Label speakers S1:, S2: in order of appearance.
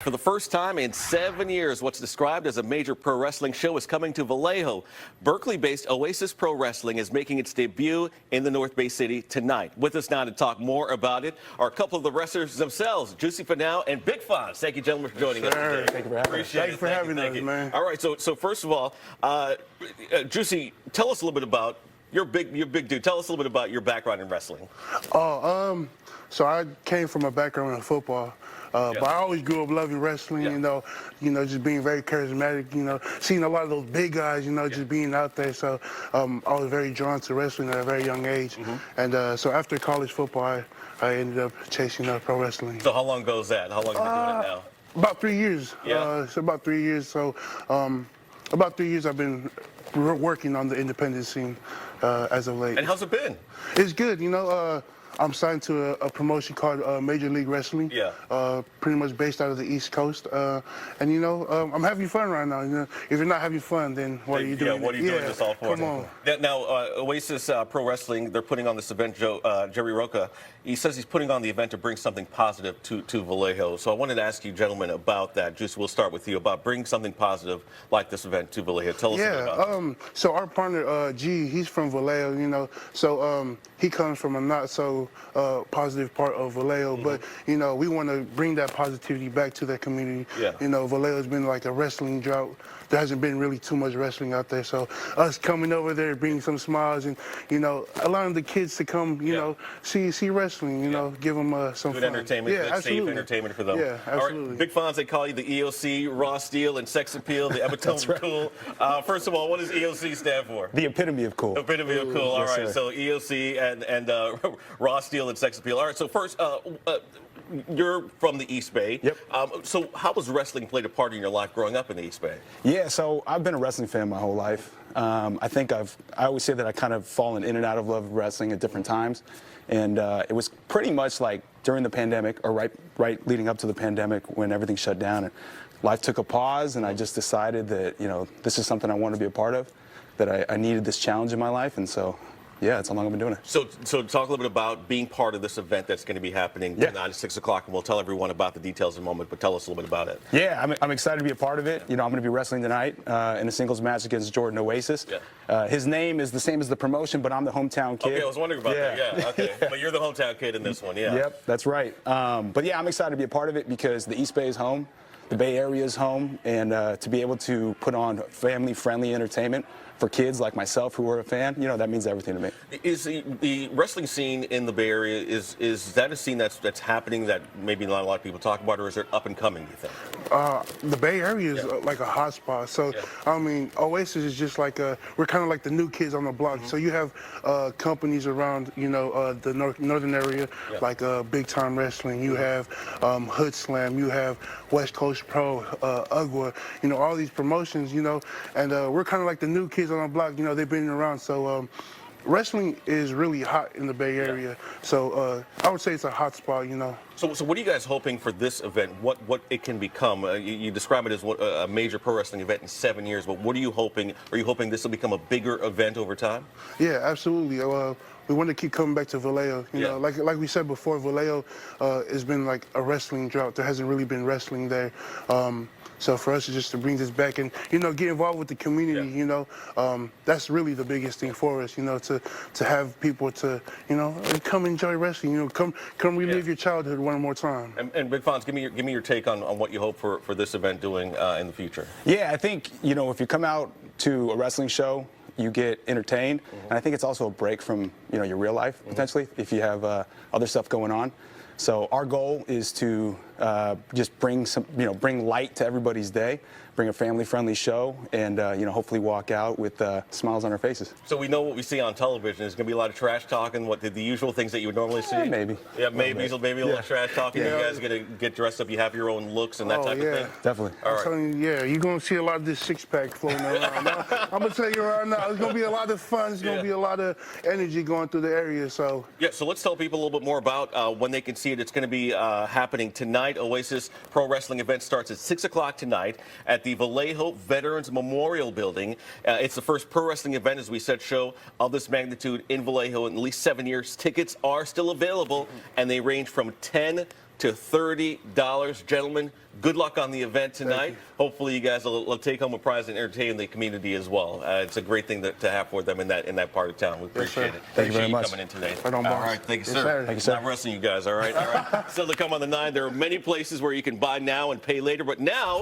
S1: For the first time in 7 years, what's described as a major pro wrestling show is coming to Vallejo. Berkeley-based Oasis Pro Wrestling is making its debut in the North Bay City tonight. With us now to talk more about it are a couple of the wrestlers themselves, Finau and Big Fonz. Thank you, gentlemen, for joining us today.
S2: Thank you for having us.
S1: Thank you for having us, man. All right, so first of all, Juicy, tell us a little bit about you're big dude. Tell us a little bit about your background in wrestling.
S2: So I came from a background in football. But I always grew up loving wrestling, you know, just being very charismatic, seeing a lot of those big guys, just being out there. So I was very drawn to wrestling at a very young age. And so after college football, I ended up chasing pro wrestling.
S1: So how long ago is that? How long have you been doing it now?
S2: About 3 years.
S1: Yeah.
S2: So about 3 years. So about 3 years I've been working on the independent scene as of late.
S1: And how's it been?
S2: It's good, I'm signed to a promotion called Major League Wrestling.
S1: Yeah.
S2: Pretty much based out of the East Coast. And I'm having fun right now. If you're not having fun, then what are you doing?
S1: Yeah, what are you doing this all for?
S2: Come on.
S1: Now, Oasis Pro Wrestling, they're putting on this event. Jerry Roca, he says he's putting on the event to bring something positive to Vallejo. So I wanted to ask you, gentlemen, about that. Juice, we'll start with you about bringing something positive like this event to Vallejo. Tell us a bit about it.
S2: So our partner, G, he's from Vallejo, so he comes from a not so positive part of Vallejo, but we want to bring that positivity back to that community.
S1: Yeah.
S2: Vallejo's been like a wrestling drought. There hasn't been really too much wrestling out there, so us coming over there, bringing some smiles, and allowing the kids to come, see wrestling, give them some
S1: good
S2: fun.
S1: Entertainment,
S2: yeah,
S1: good
S2: absolutely.
S1: safe entertainment for them.
S2: Yeah, absolutely.
S1: All right, Big Fonz, they call you the EOC, raw steel and sex appeal, the epitome of cool. First of all, what does EOC stand for?
S3: The epitome of cool.
S1: Epitome of cool. All right,
S3: sir.
S1: so EOC and raw steel and sex appeal. All right, so first, you're from the East Bay.
S3: Yep.
S1: So how has wrestling played a part in your life growing up in the East Bay?
S3: Yeah, so I've been a wrestling fan my whole life. I think I always say that I kind of fallen in and out of love of wrestling at different times. And it was pretty much like during the pandemic, or right leading up to the pandemic when everything shut down. And life took a pause, and I just decided that, this is something I want to be a part of, that I needed this challenge in my life. And so, yeah, that's how long I've been doing it.
S1: So talk a little bit about being part of this event that's going to be happening tonight at 6 o'clock, and we'll tell everyone about the details in a moment, but tell us a little bit about it.
S3: Yeah, I'm excited to be a part of it. I'm going to be wrestling tonight in a singles match against Jordan Oasis.
S1: Yeah.
S3: His name is the same as the promotion, but I'm the hometown kid.
S1: Okay, I was wondering about that. Yeah, okay. But you're the hometown kid in this one, yeah.
S3: Yep, that's right. But yeah, I'm excited to be a part of it because the East Bay is home, the Bay Area is home, and to be able to put on family-friendly entertainment for kids like myself who are a fan, that means everything to me.
S1: Is the wrestling scene in the Bay Area, is that a scene that's happening that maybe not a lot of people talk about, or is it up and coming, do you think?
S2: The Bay Area is like a hot spot. So, I mean, Oasis is just like we're kind of like the new kids on the block. So you have companies around, the northern area, like Big Time Wrestling. You have Hood Slam. You have West Coast Pro, UGWA. All these promotions, and we're kind of like the new kids on the block. They've been around. So wrestling is really hot in the Bay Area. So I would say it's a hot spot,
S1: So what are you guys hoping for this event? What it can become? You describe it as a major pro wrestling event in 7 years, but what are you hoping? Are you hoping this will become a bigger event over time?
S2: Yeah, absolutely. We want to keep coming back to Vallejo. Like we said before, Vallejo has been like a wrestling drought. There hasn't really been wrestling there. So for us, just to bring this back and, get involved with the community, that's really the biggest thing for us, to have people to, come enjoy wrestling, come relive your childhood one more time.
S1: And Big Fonz, give me your take on what you hope for this event doing in the future.
S3: Yeah, I think, if you come out to a wrestling show, you get entertained, and I think it's also a break from, your real life, potentially, if you have other stuff going on. So our goal is to just bring bring light to everybody's day, bring a family-friendly show, and hopefully walk out with smiles on our faces.
S1: So we know what we see on television. There's going to be a lot of trash talking. What the usual things that you would normally see?
S3: Maybe.
S1: Yeah, maybe a little trash talking. You guys are going to get dressed up. You have your own looks and that type of thing.
S3: Definitely.
S1: All right.
S2: I'm telling you, you're going to see a lot of this six-pack floating around. I'm going to tell you right now, it's going to be a lot of fun. It's going to be a lot of energy going through the area. So
S1: let's tell people a little bit more about when they can see it. It's going to be happening tonight. Oasis Pro Wrestling event starts at 6 o'clock tonight at the Vallejo Veterans Memorial Building. It's the first pro wrestling event, as we said, show of this magnitude in Vallejo in at least 7 years. Tickets are still available, and they range from $10 to $30. Gentlemen, good luck on the event tonight. Hopefully you guys will take home a prize and entertain the community as well. It's a great thing to have for them in that part of town. We appreciate it.
S3: Thank you very
S1: Appreciate
S3: much.
S1: coming in today.
S2: Right on,
S1: All
S2: boss.
S1: right, thank you,
S2: Yes,
S1: sir.
S2: sir.
S3: Thank you, sir.
S1: Not wrestling you guys, all right? All right. Still to come on the 9, there are many places where you can buy now and pay later, but now